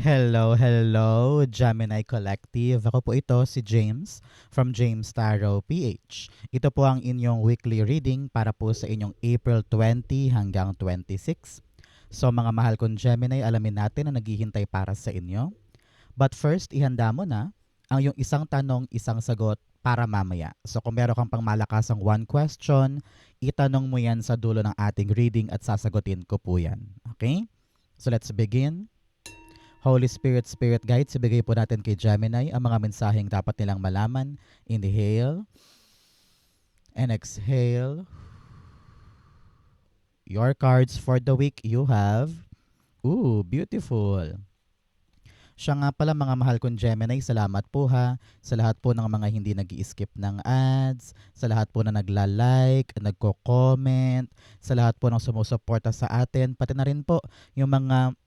Hello, Gemini Collective. Ako po ito, si James from James Tarot PH. Ito po ang inyong weekly reading para po sa inyong April 20 hanggang 26. So mga mahal kong Gemini, alamin natin na naghihintay para sa inyo. But first, ihanda mo na ang yung isang tanong, isang sagot para mamaya. So kung meron kang pangmalakasang one question, itanong mo yan sa dulo ng ating reading at sasagutin ko po yan. Okay? So let's begin. Holy Spirit, Spirit Guides, ibigay po natin kay Gemini ang mga mensaheng dapat nilang malaman. Inhale and exhale. Your cards for the week you have. Ooh, beautiful. Siya nga pala mga mahal kong Gemini, salamat po ha sa lahat po ng mga hindi nag-i-skip ng ads, sa lahat po na nagla-like, nagko-comment, sa lahat po ng sumusuporta sa atin, pati na rin po yung mga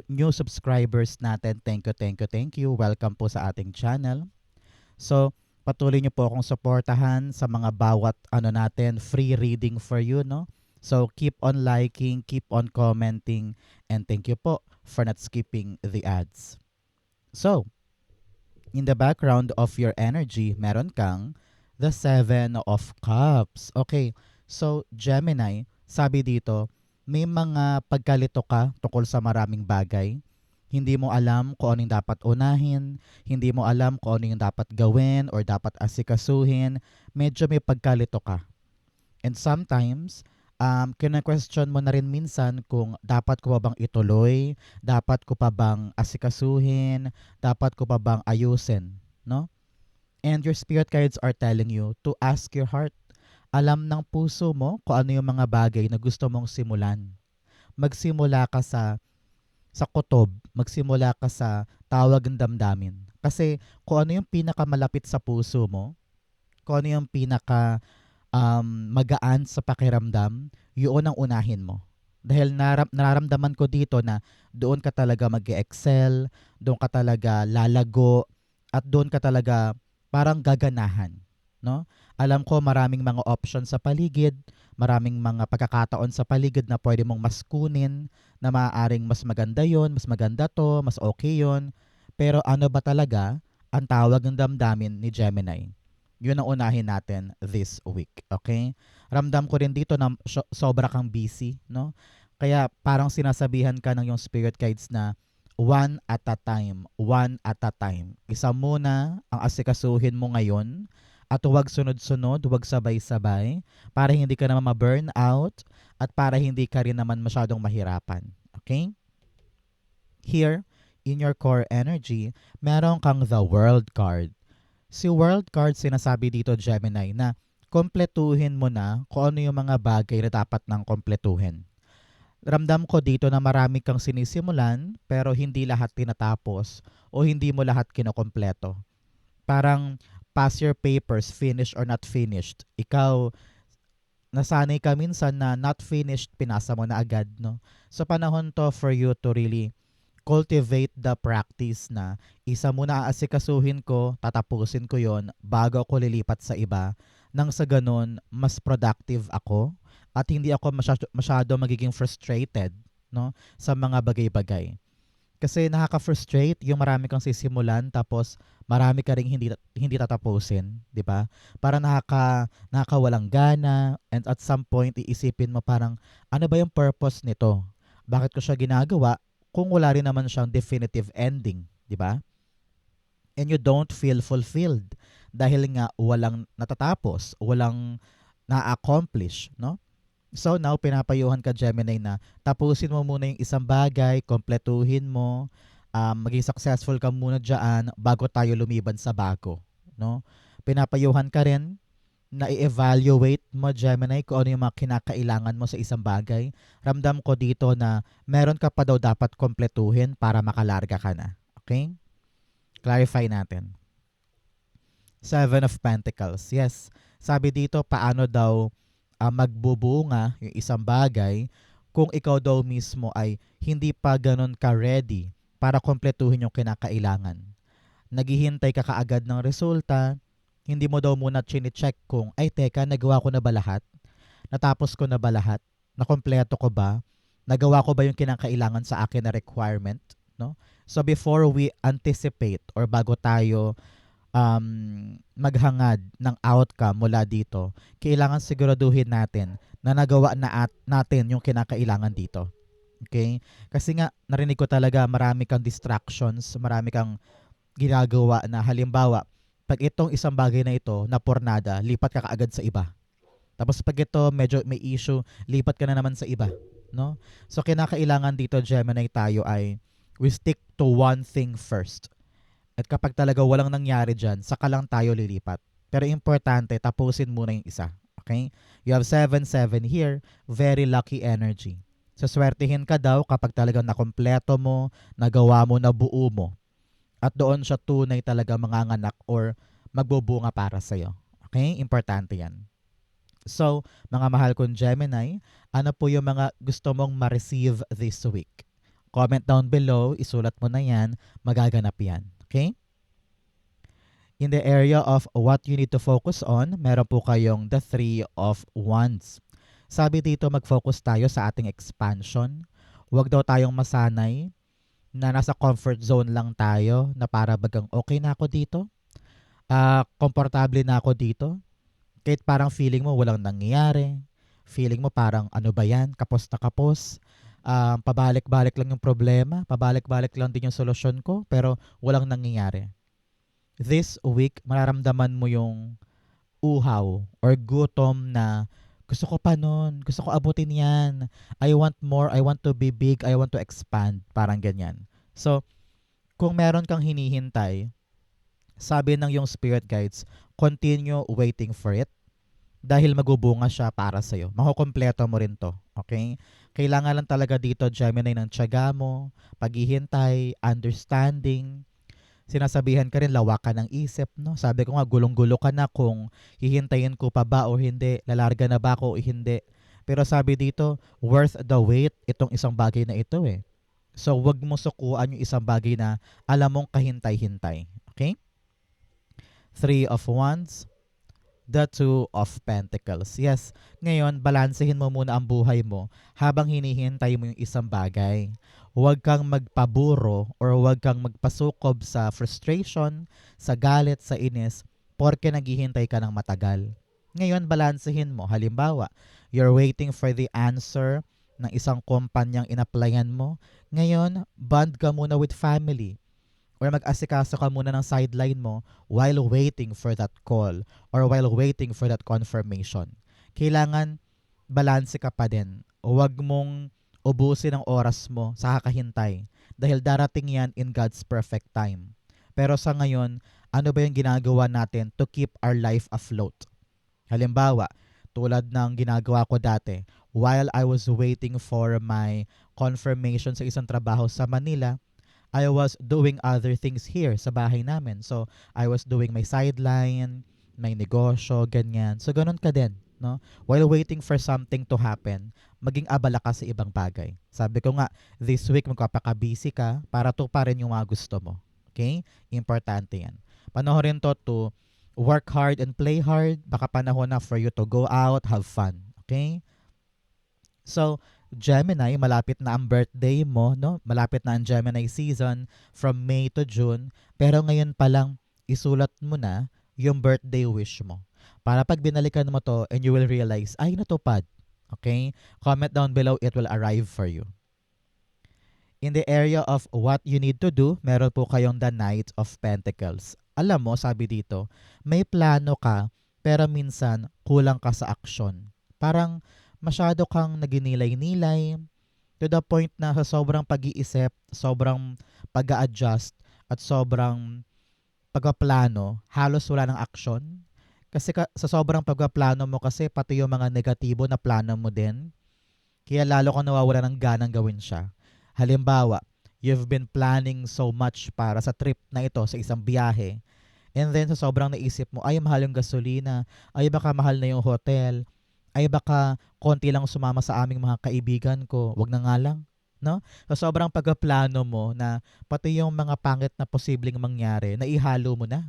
new subscribers natin. Thank you. Welcome po sa ating channel. So, patuloy niyo po akong suportahan sa mga bawat natin, free reading for you, no? So, keep on liking, keep on commenting, and thank you po for not skipping the ads. So, in the background of your energy, meron kang the Seven of Cups. Okay, so Gemini, sabi dito, may mga pagkalito ka tungkol sa maraming bagay. Hindi mo alam kung anong dapat unahin, hindi mo alam kung ano yung dapat gawin or dapat asikasuhin. Medyo may pagkalito ka. And sometimes, kina-question mo na rin minsan kung dapat ko pa bang ituloy, dapat ko pa bang asikasuhin, dapat ko pa bang ayusin, no? And your spirit guides are telling you to ask your heart. Alam ng puso mo kung ano yung mga bagay na gusto mong simulan. Magsimula ka sa kutob, magsimula ka sa tawag ng damdamin. Kasi kung ano yung pinakamalapit sa puso mo, kung ano yung magaan sa pakiramdam, yun ang unahin mo. Dahil nararamdaman ko dito na doon ka talaga mag-excel, doon ka talaga lalago, at doon ka talaga parang gaganahan. No? Alam ko maraming mga options sa paligid, maraming mga pagkakataon sa paligid na pwede mong mas kunin, na maaaring mas maganda yon, mas maganda to, mas okay yon. Pero ano ba talaga ang tawag ng damdamin ni Gemini? Yun ang unahin natin this week, okay? Ramdam ko rin dito na sobra kang busy, no? Kaya parang sinasabihan ka ng yung spirit guides na one at a time, one at a time. Isa muna ang asikasuhin mo ngayon at huwag sunod-sunod, huwag sabay-sabay para hindi ka naman ma-burn out at para hindi ka rin naman masyadong mahirapan, okay? Here, in your core energy, meron kang the World card. Si World card sinasabi dito, Gemini, na kompletuhin mo na kung ano yung mga bagay na dapat nang kompletuhin. Ramdam ko dito na marami kang sinisimulan pero hindi lahat tinatapos o hindi mo lahat kinokompleto. Parang pass your papers, finished or not finished. Ikaw, nasanay ka minsan na not finished, pinasa mo na agad, no? So panahon to for you to really cultivate the practice na isa muna aasikasuhin ko, tatapusin ko yon bago ako lilipat sa iba. Nang sa ganun, mas productive ako at hindi ako masyado magiging frustrated, no, sa mga bagay-bagay. Kasi nakaka-frustrate yung marami kang sisimulan tapos marami ka ring hindi tatapusin, 'di ba? Para nakakawalang gana, and at some point iisipin mo parang ano ba yung purpose nito? Bakit ko siya ginagawa kung wala rin naman siyang definitive ending, 'di ba? And you don't feel fulfilled dahil nga walang natatapos, walang na-accomplish, no? So now, pinapayuhan ka, Gemini, na tapusin mo muna yung isang bagay, kompletuhin mo, maging successful ka muna dyan bago tayo lumiban sa bago. No? Pinapayuhan ka rin na i-evaluate mo, Gemini, kung ano yung mga kinakailangan mo sa isang bagay. Ramdam ko dito na meron ka pa daw dapat kompletuhin para makalarga ka na. Okay? Clarify natin. Seven of Pentacles. Yes. Sabi dito, paano daw magbubunga yung isang bagay kung ikaw daw mismo ay hindi pa ganun ka-ready para kompletuhin yung kinakailangan. Naghihintay ka kaagad ng resulta, hindi mo daw muna chine-check kung, ay teka, nagawa ko na ba lahat? Natapos ko na ba lahat? Nakompleto ko ba? Nagawa ko ba yung kinakailangan sa akin na requirement? no? So before we anticipate or bago tayo maghangad ng outcome mula dito, kailangan siguraduhin natin na nagawa na natin yung kinakailangan dito. Okay? Kasi nga, narinig ko talaga marami kang distractions, marami kang ginagawa na halimbawa, pag itong isang bagay na ito na pornada, lipat ka kaagad sa iba. Tapos pag ito medyo may issue, lipat ka na naman sa iba, no? So kinakailangan dito Gemini tayo ay we stick to one thing first. At kapag talaga walang nangyari diyan, saka lang tayo lilipat. Pero importante, tapusin muna yung isa. Okay? You have 7-7 here, very lucky energy. So swertihin ka daw kapag talagang nakompleto mo, nagawa mo, nabuo mo. At doon siya tunay talaga manganganak or magbubunga para sa'yo. Okay? Importante yan. So, mga mahal kong Gemini, ano po yung mga gusto mong ma-receive this week? Comment down below, isulat mo na yan, magaganap yan. Okay? In the area of what you need to focus on, meron po kayong the 3 of Wands. Sabi dito, mag-focus tayo sa ating expansion. Huwag daw tayong masanay na nasa comfort zone lang tayo na para bagang okay na ako dito. Komportable na ako dito. Kahit parang feeling mo walang nangyayari. Feeling mo parang ano ba yan? Kapos na kapos. Pabalik-balik lang yung problema. Pabalik-balik lang din yung solusyon ko. Pero walang nangyayari. This week, mararamdaman mo yung uhaw or gutom na gusto ko pa nun. Gusto ko abutin yan. I want more. I want to be big. I want to expand. Parang ganyan. So, kung meron kang hinihintay, sabi ng yung spirit guides, continue waiting for it dahil magbubunga siya para sa'yo. Makukompleto mo rin to. Okay? Kailangan lang talaga dito, Gemini, ng tiyaga mo, paghihintay, understanding. Sinasabihan ka rin, lawakan ng isip. No? Sabi ko nga, gulong-gulo ka na kung hihintayin ko pa ba o hindi, lalarga na ba ako o hindi. Pero sabi dito, worth the wait itong isang bagay na ito eh. So, wag mo sukuan yung isang bagay na alam mong kahintay-hintay. Okay? 3 of Wands, the 2 of Pentacles. Yes, ngayon, balansehin mo muna ang buhay mo habang hinihintay mo yung isang bagay. Huwag kang magpaburo or huwag kang magpasukob sa frustration, sa galit, sa inis, porke naghihintay ka ng matagal. Ngayon, balansehin mo. Halimbawa, you're waiting for the answer ng isang kumpanyang inaplayan mo. Ngayon, bond ka muna with family. Or mag-asikaso ka muna ng sideline mo while waiting for that call or while waiting for that confirmation. Kailangan balanse ka pa din. Huwag mong ubusin ang oras mo sa kakahintay dahil darating yan in God's perfect time. Pero sa ngayon, ano ba yung ginagawa natin to keep our life afloat? Halimbawa, tulad ng ginagawa ko dati, while I was waiting for my confirmation sa isang trabaho sa Manila, I was doing other things here sa bahay namin. So, I was doing my sideline, may negosyo, ganyan. So, ganun ka din. No? While waiting for something to happen, maging abala ka sa ibang bagay. Sabi ko nga, this week magpapaka-busy ka para tuparin yung mga gusto mo. Okay? Importante yan. Panoorin to work hard and play hard. Baka panahon na for you to go out, have fun. Okay? So, Gemini, malapit na ang birthday mo, no? Malapit na ang Gemini season from May to June. Pero ngayon pa lang, isulat mo na yung birthday wish mo. Para pag binalikan mo to and you will realize, ay, natupad. Okay? Comment down below, it will arrive for you. In the area of what you need to do, meron po kayong the Knight of Pentacles. Alam mo, sabi dito, may plano ka, pero minsan kulang ka sa aksyon. Parang masyado kang naginilay-nilay to the point na sa sobrang pag-iisip, sobrang pag-a-adjust, at sobrang pagpaplano, halos wala ng aksyon. Kasi sa sobrang pagpaplano mo kasi pati yung mga negatibo na plano mo din, kaya lalo kang nawawala ng ganang gawin siya. Halimbawa, you've been planning so much para sa trip na ito, sa isang biyahe, and then sa sobrang naisip mo, ay mahal yung gasolina, ay baka mahal na yung hotel, ay baka konti lang sumama sa aming mga kaibigan ko, wag na nga lang. No? So sobrang pagpaplano mo na pati yung mga pangit na posibleng mangyari, naihalo mo na.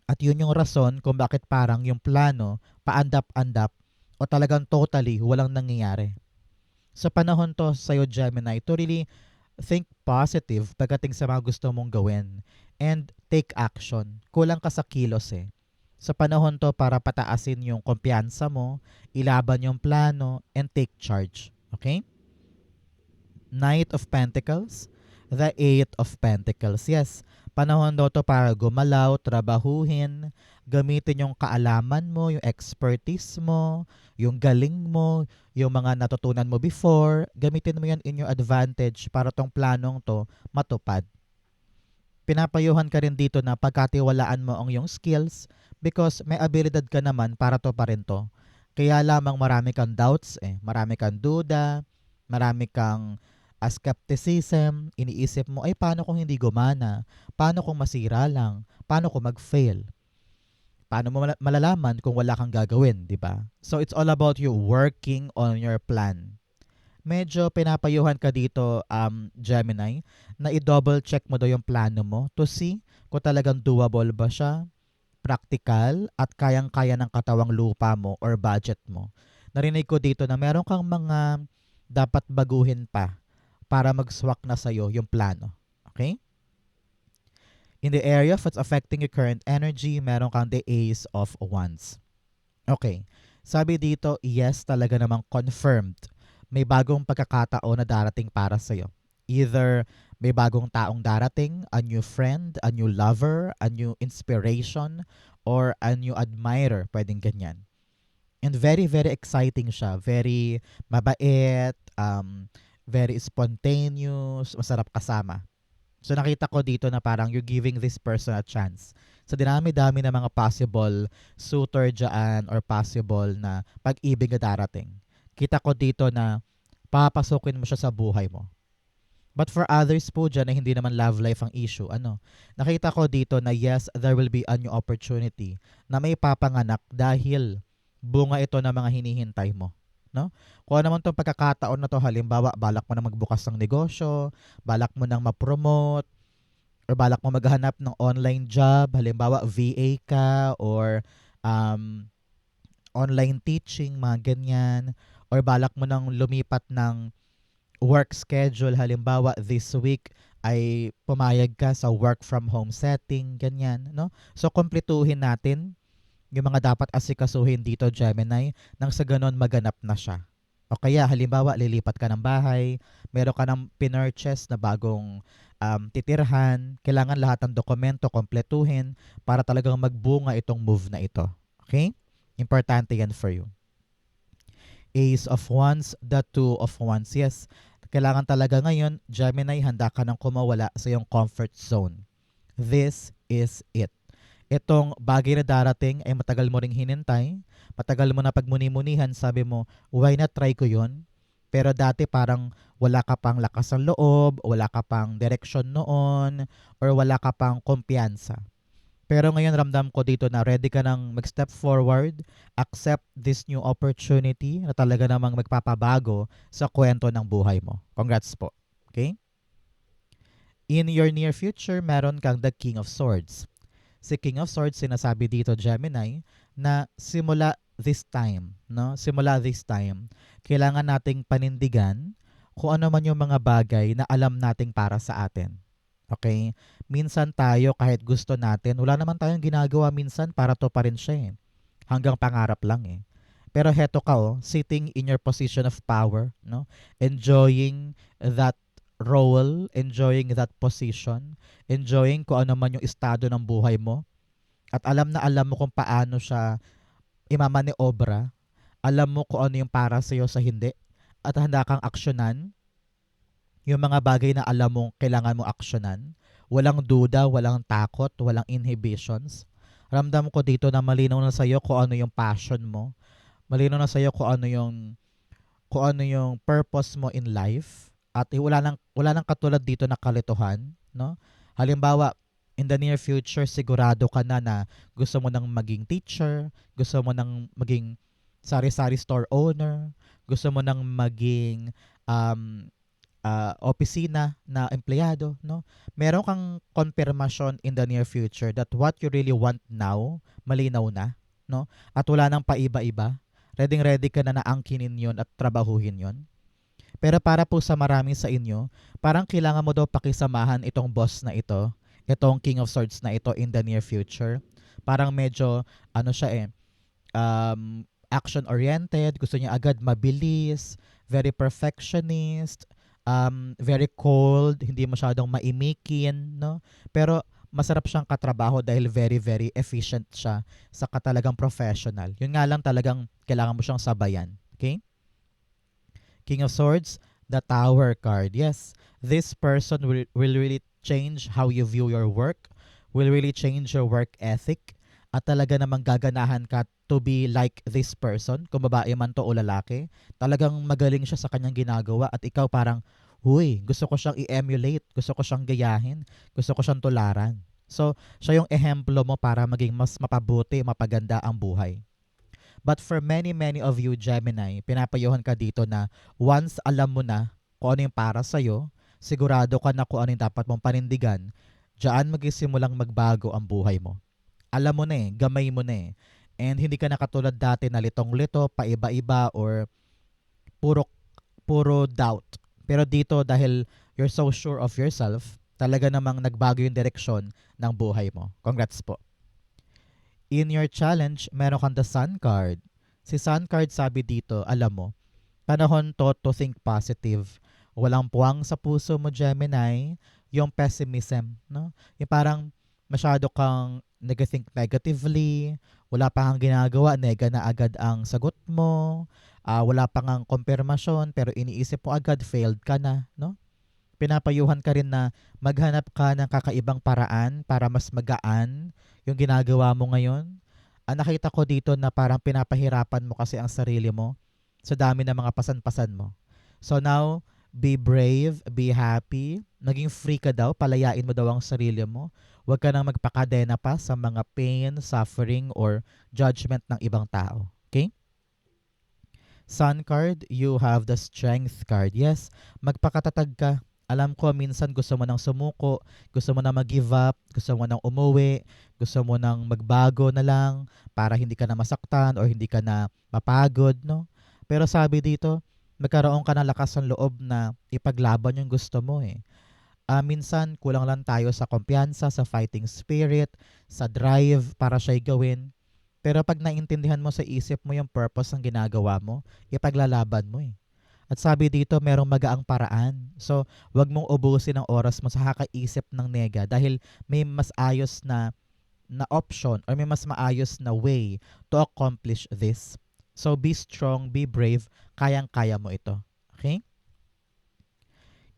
At yun yung rason kung bakit parang yung plano, paandap-andap, o talagang totally walang nangyayari. Sa panahon to sa'yo, Gemini, to really Think positive pagdating sa mga gusto mong gawin. And take action. Kulang ka sa kilos eh. Sa panahon to para pataasin yung kumpiyansa mo, ilaban yung plano, and take charge. Okay? Knight of Pentacles, the Eight of Pentacles. Yes, panahon daw to para gumalaw, trabahuhin, gamitin yung kaalaman mo, yung expertise mo, yung galing mo, yung mga natutunan mo before, gamitin mo yan in your advantage para tong planong to matupad. Pinapayuhan ka rin dito na pagkatiwalaan mo ang iyong skills because may abilidad ka naman para to pa rin to. Kaya lamang marami kang doubts marami kang duda, marami kang skepticism, iniisip mo, ay paano kung hindi gumana? Paano kung masira lang? Paano kung mag-fail? Paano mo malalaman kung wala kang gagawin, di ba? So it's all about you working on your plan. Medyo pinapayuhan ka dito, Gemini, na i-double check mo daw yung plano mo to see kung talagang doable ba siya, practical, at kayang-kaya ng katawang lupa mo or budget mo. Narinig ko dito na meron kang mga dapat baguhin pa para mag-swak na sa'yo yung plano. Okay? In the area of what's affecting your current energy, meron kang the Ace of Wands. Okay. Sabi dito, yes, talaga namang confirmed. May bagong pagkakataon na darating para sa'yo. Either may bagong taong darating, a new friend, a new lover, a new inspiration, or a new admirer. Pwedeng ganyan. And very, very exciting siya. Very mabait, very spontaneous, masarap kasama. So nakita ko dito na parang you're giving this person a chance. Sa dinami-dami ng mga possible suitor dyan or possible na pag-ibig na darating. Kita ko dito na papasukin mo siya sa buhay mo. But for others po dyan na hindi naman love life ang issue, nakita ko dito na yes, there will be a new opportunity na may papanganak dahil bunga ito ng mga hinihintay mo. No? Kung ano naman itong pagkakataon na to, halimbawa, balak mo na magbukas ng negosyo, balak mo nang ma-promote, or balak mo maghanap ng online job, halimbawa VA ka, or online teaching, mga ganyan, or balak mo nang lumipat ng work schedule, halimbawa this week ay pumayag ka sa work from home setting, ganyan, no? So, kumpletuhin natin yung mga dapat asikasuhin dito, Gemini, nang sa ganon maganap na siya. O kaya, halimbawa, lilipat ka ng bahay, meron ka ng pinurchase na bagong titirhan, kailangan lahat ng dokumento kompletuhin para talagang magbunga itong move na ito. Okay? Importante yan for you. Ace of Wands, the Two of Wands. Yes, kailangan talaga ngayon, Gemini, handa ka nang kumawala sa iyong comfort zone. This is it. Itong bagay na darating ay matagal mo ring hinintay, matagal mo na pagmuni-munihan, sabi mo, why not try ko yun? Pero dati parang wala ka pang lakas ng loob, wala ka pang direction noon, or wala ka pang kumpiyansa. Pero ngayon ramdam ko dito na ready ka nang mag-step forward, accept this new opportunity na talaga namang magpapabago sa kwento ng buhay mo. Congrats po. Okay? In your near future, meron kang the King of Swords. Si King of Swords, sinasabi dito, Gemini, na simula this time, no? Simula this time, kailangan nating panindigan kung ano man yung mga bagay na alam nating para sa atin. Okay? Minsan tayo, kahit gusto natin, wala naman tayong ginagawa minsan para to pa rin siya Hanggang pangarap lang Pero heto ka sitting in your position of power, no? Enjoying that role, enjoying that position, enjoying kung ano man yung estado ng buhay mo. At alam na alam mo kung paano siya imamaniobra. Alam mo kung ano yung para sa'yo sa hindi. At handa kang aksyonan yung mga bagay na alam mong kailangan mo aksyonan. Walang duda, walang takot, walang inhibitions. Ramdam ko dito na malinaw na sa'yo kung ano yung passion mo. Malinaw na sa'yo kung ano yung purpose mo in life. At wala nang katulad dito na kalituhan, no? Halimbawa, in the near future, sigurado ka na gusto mo nang maging teacher, gusto mo nang maging sari-sari store owner, gusto mo nang maging opisina na empleyado, no? Meron kang confirmation in the near future that what you really want now, malinaw na, no? At wala nang paiba-iba. Ready ka na angkinin yon at trabahuhin yon. Pero para po sa marami sa inyo, parang kailangan mo daw pakisamahan itong boss na ito, itong King of Swords na ito in the near future. Parang medyo, ano siya action-oriented, gusto niya agad mabilis, very perfectionist, very cold, hindi masyadong maimikin, no? Pero masarap siyang katrabaho dahil very, very efficient siya sa katalagang professional. Yun nga lang talagang kailangan mo siyang sabayan. Okay? King of Swords, the Tower card. Yes, this person will really change how you view your work, will really change your work ethic, at talaga namang gaganahan ka to be like this person, kung babae man to o lalaki. Talagang magaling siya sa kanyang ginagawa at ikaw parang, huy, gusto ko siyang i-emulate, gusto ko siyang gayahin, gusto ko siyang tularan. So, siya yung ehemplo mo para maging mas mapabuti, mapaganda ang buhay. But for many, many of you, Gemini, pinapayuhan ka dito na once alam mo na kung ano yung para sa'yo, sigurado ka na kung ano yung dapat mong panindigan, diyan magsimulang magbago ang buhay mo. Alam mo na gamay mo na And hindi ka na katulad dati na litong-lito, paiba-iba, or puro, puro doubt. Pero dito, dahil you're so sure of yourself, talaga namang nagbago yung direksyon ng buhay mo. Congrats po. In your challenge, meron kang the Sun card. Si Sun card sabi dito, alam mo, panahon to think positive. Walang puwang sa puso mo, Gemini, yung pessimism, no? Yung parang masyado kang nag-think negatively, wala pa kang ginagawa, nega na agad ang sagot mo, wala pa kang kumpirmasyon, pero iniisip mo agad, failed ka na, no? Pinapayuhan ka rin na maghanap ka ng kakaibang paraan para mas magaan yung ginagawa mo ngayon. Ang nakita ko dito na parang pinapahirapan mo kasi ang sarili mo sa dami ng mga pasan-pasan mo. So now, be brave, be happy, maging free ka daw, palayain mo daw ang sarili mo. Huwag ka nang magpakadena pa sa mga pain, suffering, or judgment ng ibang tao. Okay? Sun card, you have the Strength card. Yes, magpakatatag ka. Alam ko minsan gusto mo nang sumuko, gusto mo nang mag-give up, gusto mo nang umuwi, gusto mo nang magbago na lang para hindi ka na masaktan or hindi ka na mapagod, no? Pero sabi dito, magkaroon ka ng lakas ng loob na ipaglaban yung gusto mo minsan kulang lang tayo sa kumpiyansa, sa fighting spirit, sa drive para siya'y gawin. Pero pag naintindihan mo sa isip mo yung purpose ng ginagawa mo, ipaglalaban mo At sabi dito, merong magaang paraan. So, wag mong ubusin ang oras mo sa kakaisip ng nega dahil may mas ayos na option or may mas maayos na way to accomplish this. So, be strong, be brave, kayang-kaya mo ito. Okay?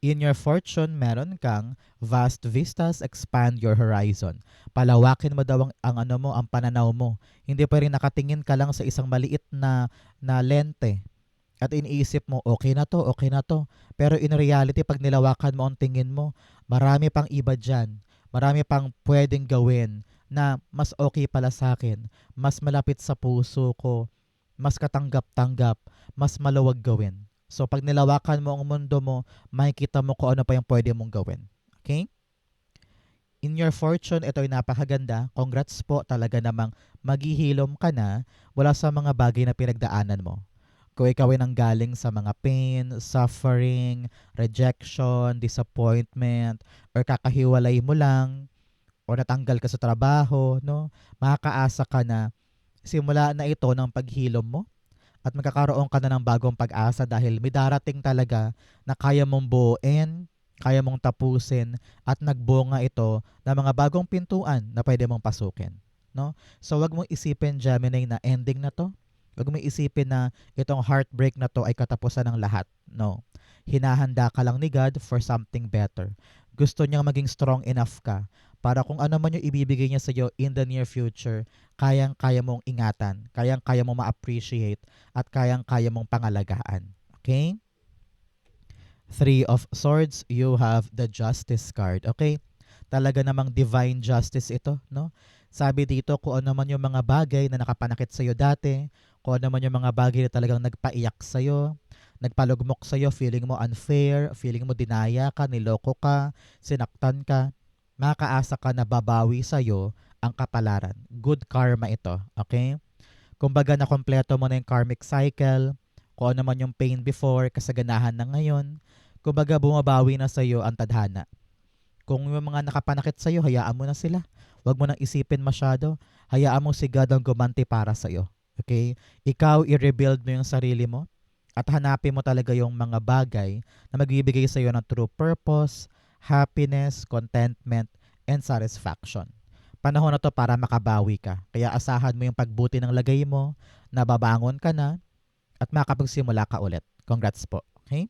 In your fortune, meron kang vast vistas, expand your horizon. Palawakin mo daw ang pananaw mo. Hindi pa rin nakatingin ka lang sa isang maliit na lente. At iniisip mo, okay na to, okay na to. Pero in reality, pag nilawakan mo ang tingin mo, marami pang iba dyan. Marami pang pwedeng gawin na mas okay pala sa akin. Mas malapit sa puso ko. Mas katanggap-tanggap. Mas maluwag gawin. So pag nilawakan mo ang mundo mo, makikita mo kung ano pa yung pwede mong gawin. Okay? In your fortune, ito ay napakaganda. Congrats po, talaga namang maghihilom ka na wala sa mga bagay na pinagdaanan mo. Kung ikaw ay nanggaling sa mga pain, suffering, rejection, disappointment, or kakahiwalay mo lang, o natanggal ka sa trabaho, no? Makakaasa ka na simula na ito ng paghilom mo at magkakaroon ka na ng bagong pag-asa dahil may darating talaga na kaya mong buuin, kaya mong tapusin, at nagbunga ito ng mga bagong pintuan na pwede mong pasukin. No? So wag mong isipin, Gemini, na ending na to. Wag mong isipin na itong heartbreak na to ay katapusan ng lahat. No. Hinahanda ka lang ni God for something better. Gusto niyang maging strong enough ka para kung ano man yung ibibigay niya sa iyo in the near future, kayang-kaya mong ingatan, kayang-kaya mong ma-appreciate, at kayang-kaya mong pangalagaan. Okay? Three of Swords, you have the Justice card. Okay? Talaga namang divine justice ito, no? Sabi dito, kung ano man yung mga bagay na nakapanakit sa iyo dati, kung ano man yung mga bagay na talagang nagpaiyak sa iyo, nagpalugmok sa iyo, feeling mo unfair, feeling mo dinaya ka, niloko ka, sinaktan ka, makakaasa ka na babawi sa iyo ang kapalaran. Good karma ito, okay? Kumbaga na kompleto mo na yung karmic cycle, Kung ano man yung pain before, kasaganahan na ngayon. Kumbaga bumabawi na sa'yo ang tadhana. Kung yung mga nakapanakit sa'yo, hayaan mo na sila. Huwag mo nang isipin masyado. Hayaan mo si God ang gumanti para sa'yo. Okay? Ikaw, i-rebuild mo yung sarili mo at hanapin mo talaga yung mga bagay na magbibigay sa'yo ng true purpose, happiness, contentment, and satisfaction. Panahon na to para makabawi ka. Kaya asahan mo yung pagbuti ng lagay mo, nababangon ka na, at makapagsimula ka ulit. Congrats po. Okay?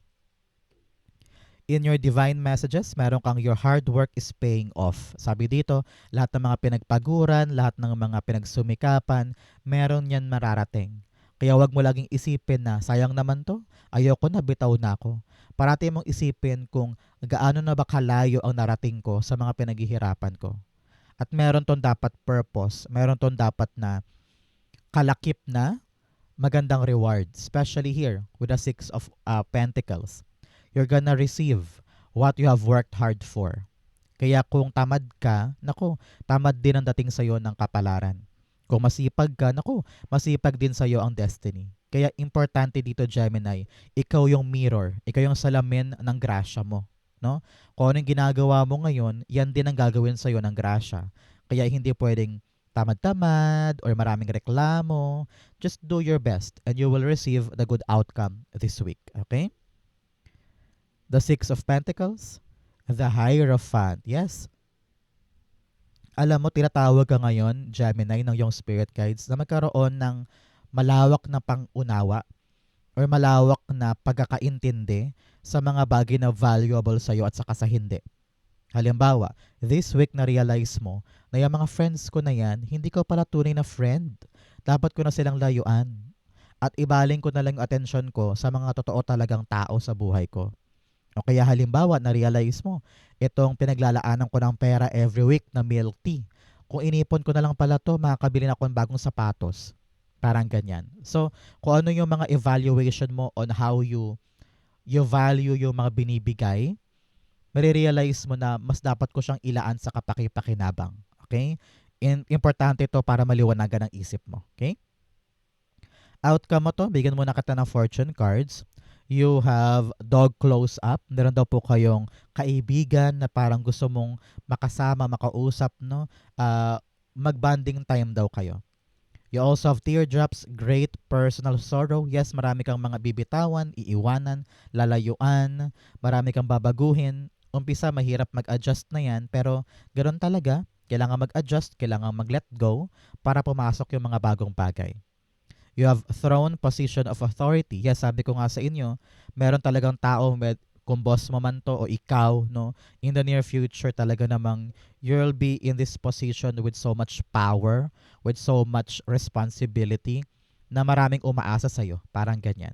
In your divine messages, meron kang your hard work is paying off. Sabi dito, lahat ng mga pinagpaguran, lahat ng mga pinagsumikapan, meron yan mararating. Kaya wag mo laging isipin na sayang naman to, ayoko na, bitaw na ako. Parati mong isipin kung gaano na ba kalayo ang narating ko sa mga pinaghihirapan ko. At meron tong dapat purpose, meron tong dapat na kalakip na magandang reward, especially here with the Six of Pentacles. You're gonna receive what you have worked hard for. Kaya kung tamad ka, nako, tamad din ang dating sa'yo ng kapalaran. Kung masipag ka, nako, masipag din sa'yo ang destiny. Kaya importante dito, Gemini, ikaw yung mirror, ikaw yung salamin ng grasya mo. No? Kung anong ginagawa mo ngayon, yan din ang gagawin sa'yo ng grasya. Kaya hindi pwedeng tamad-tamad or maraming reklamo. Just do your best and you will receive the good outcome this week. Okay? The Six of Pentacles, the Hierophant. Yes. Alam mo, tinatawag ka ngayon, Gemini, ng iyong spirit guides na magkaroon ng malawak na pangunawa or malawak na pagkakaintindi sa mga bagay na valuable sa'yo at saka sa hindi. Halimbawa, this week na-realize mo na yung mga friends ko na yan, hindi ko pala tunay na friend. Dapat ko na silang layuan. At ibaling ko na lang yung atensyon ko sa mga totoo talagang tao sa buhay ko. O kaya halimbawa, na-realize mo, itong pinaglalaanan ko ng pera every week na milk tea. Kung inipon ko na lang pala to, makakabili na ako ng bagong sapatos. Parang ganyan. So, kung ano yung mga evaluation mo on how you value yung mga binibigay, marirealize mo na mas dapat ko siyang ilaan sa kapaki-pakinabang. Okay? Importante ito para maliwanagan ang isip mo. Okay? Outcome mo to, bigyan mo na kita ng fortune cards. You have dog close up. Meron daw po kayong kaibigan na parang gusto mong makasama, makausap, no? Mag-bonding time daw kayo. You also have teardrops, great personal sorrow. Yes, marami kang mga bibitawan, iiwanan, lalayuan, marami kang babaguhin. Umpisa, mahirap mag-adjust na yan, pero ganoon talaga. Kailangan mag-adjust, kailangan mag-let go para pumasok yung mga bagong bagay. You have throne, position of authority. Yes, sabi ko nga sa inyo, meron talagang tao, kung boss mo man to o ikaw, no, in the near future talaga namang you'll be in this position with so much power, with so much responsibility, na maraming umaasa sa'yo. Parang ganyan.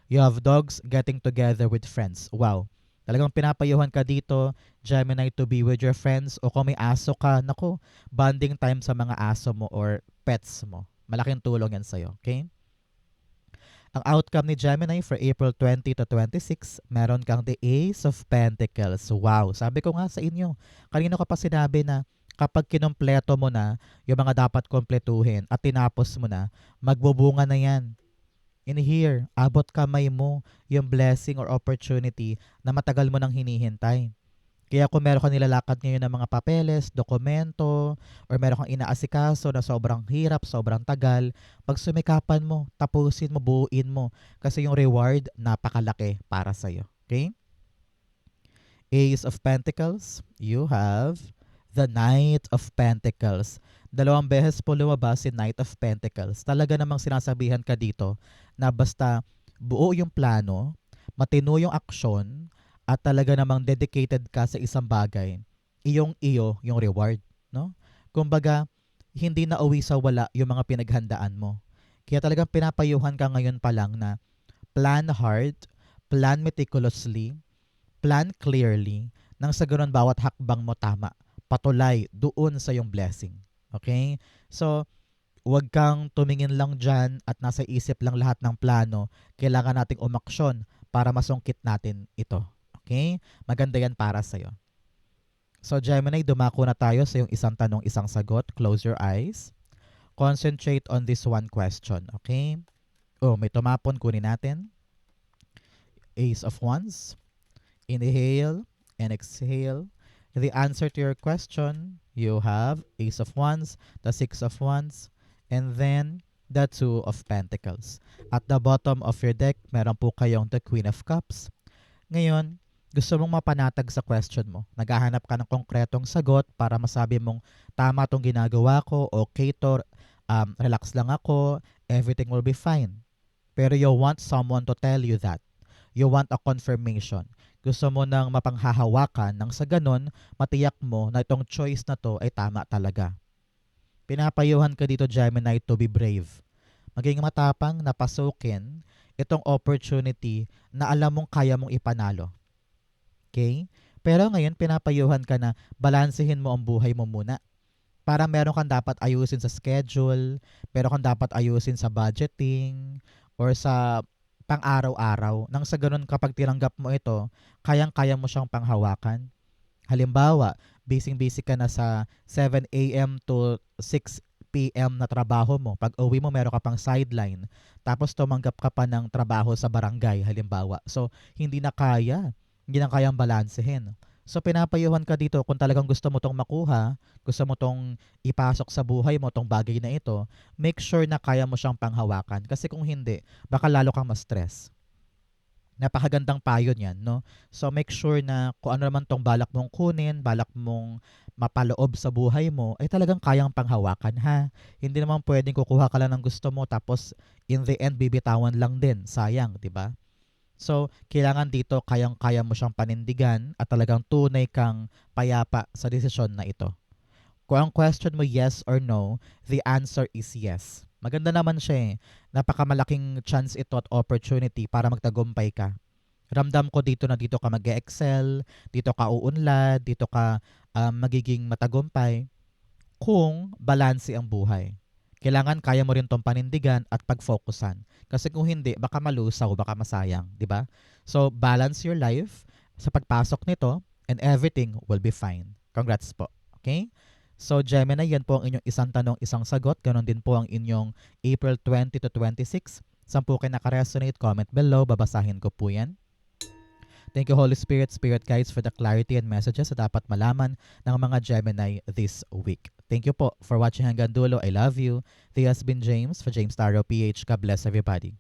You have dogs getting together with friends. Wow. Talagang pinapayuhan ka dito, Gemini, to be with your friends. O kung may aso ka, nako, bonding time sa mga aso mo or pets mo. Malaking tulong yan sa'yo. Okay? Ang outcome ni Gemini for April 20 to 26, meron kang the Ace of Pentacles. Wow! Sabi ko nga sa inyo, kanino ka pa sinabi na kapag kinompleto mo na yung mga dapat kompletuhin at tinapos mo na, magbubunga na yan. In here, abot kamay mo yung blessing or opportunity na matagal mo nang hinihintay. Kaya kung meron kang nilalakad ngayon ng mga papeles, dokumento, or meron kang inaasikaso na sobrang hirap, sobrang tagal, pag sumikapan mo, tapusin mo, buuin mo. Kasi yung reward, napakalaki para sa'yo. Okay? Ace of Pentacles, you have the Knight of Pentacles. 2 beses po lumabas si Knight of Pentacles. Talaga namang sinasabihan ka dito na basta buo yung plano, matino yung aksyon, at talaga namang dedicated ka sa isang bagay, iyong-iyo yung reward. No? Kumbaga, hindi na uwi sa wala yung mga pinaghandaan mo. Kaya talagang pinapayuhan ka ngayon pa lang na plan hard, plan meticulously, plan clearly, nang sa ganun bawat hakbang mo tama, patulay doon sa yung blessing. Okay? So, huwag kang tumingin lang dyan at nasa isip lang lahat ng plano. Kailangan nating umaksyon para masungkit natin ito. Okay? Maganda yan para sa'yo. So, Gemini, dumako na tayo sa yung isang tanong, isang sagot. Close your eyes. Concentrate on this one question. Okay? Oh, may tumapon. Kunin natin. Ace of Wands. Inhale and exhale. The answer to your question, you have Ace of Wands, the Six of Wands, and then the Two of Pentacles. At the bottom of your deck, meron po kayong the Queen of Cups. Ngayon, gusto mong mapanatag sa question mo. Naghahanap ka ng konkretong sagot para masabi mong tama tong ginagawa ko, okay to, relax lang ako, everything will be fine. Pero you want someone to tell you that. You want a confirmation. Gusto mo nang mapanghahawakan nang sa ganun, matiyak mo na itong choice na to ay tama talaga. Pinapayuhan ka dito, Gemini, to be brave. Maging matapang na pasukin itong opportunity na alam mong kaya mong ipanalo. Okay? Pero ngayon, pinapayuhan ka na balansehin mo ang buhay mo muna. Para meron kang dapat ayusin sa schedule, meron kang dapat ayusin sa budgeting, or sa pang-araw-araw. Nang sa ganun, kapag tinanggap mo ito, kayang-kaya mo siyang panghawakan. Halimbawa, busy-busy ka na sa 7 a.m. to 6 p.m. na trabaho mo. Pag uwi mo, meron ka pang sideline. Tapos tumanggap ka pa ng trabaho sa barangay, halimbawa. So, hindi na kaya. Hindi na kayang balansehin. So, pinapayuhan ka dito kung talagang gusto mo tong makuha, gusto mo tong ipasok sa buhay mo, tong bagay na ito, make sure na kaya mo siyang panghawakan. Kasi kung hindi, baka lalo kang ma-stress. Napakagandang payo niyan, no? So make sure na kung ano naman tong balak mong kunin, balak mong mapaloob sa buhay mo, ay talagang kayang panghawakan, ha? Hindi naman pwedeng kukuha ka lang ng gusto mo tapos in the end bibitawan lang din. Sayang, 'di ba? So, kailangan dito kayang-kaya mo siyang panindigan at talagang tunay kang payapa sa desisyon na ito. Kung ang question mo yes or no, the answer is yes. Maganda naman siya eh. Napakamalaking chance ito at opportunity para magtagumpay ka. Ramdam ko dito na dito ka mag-excel, dito ka uunlad, dito ka magiging matagumpay kung balanse ang buhay. Kailangan kaya mo rin tong panindigan at pag-focusan. Kasi kung hindi, baka malusaw, baka masayang, di ba? So, balance your life sa pagpasok nito and everything will be fine. Congrats po. Okay? So, Gemini, yan po ang inyong isang tanong, isang sagot. Ganon din po ang inyong April 20 to 26. Saan po kayo nakaresonate? Comment below. Babasahin ko po yan. Thank you, Holy Spirit, Spirit Guides, for the clarity and messages na dapat malaman ng mga Gemini this week. Thank you po for watching hanggang dulo. I love you. This has been James for James Taro PH. God bless everybody.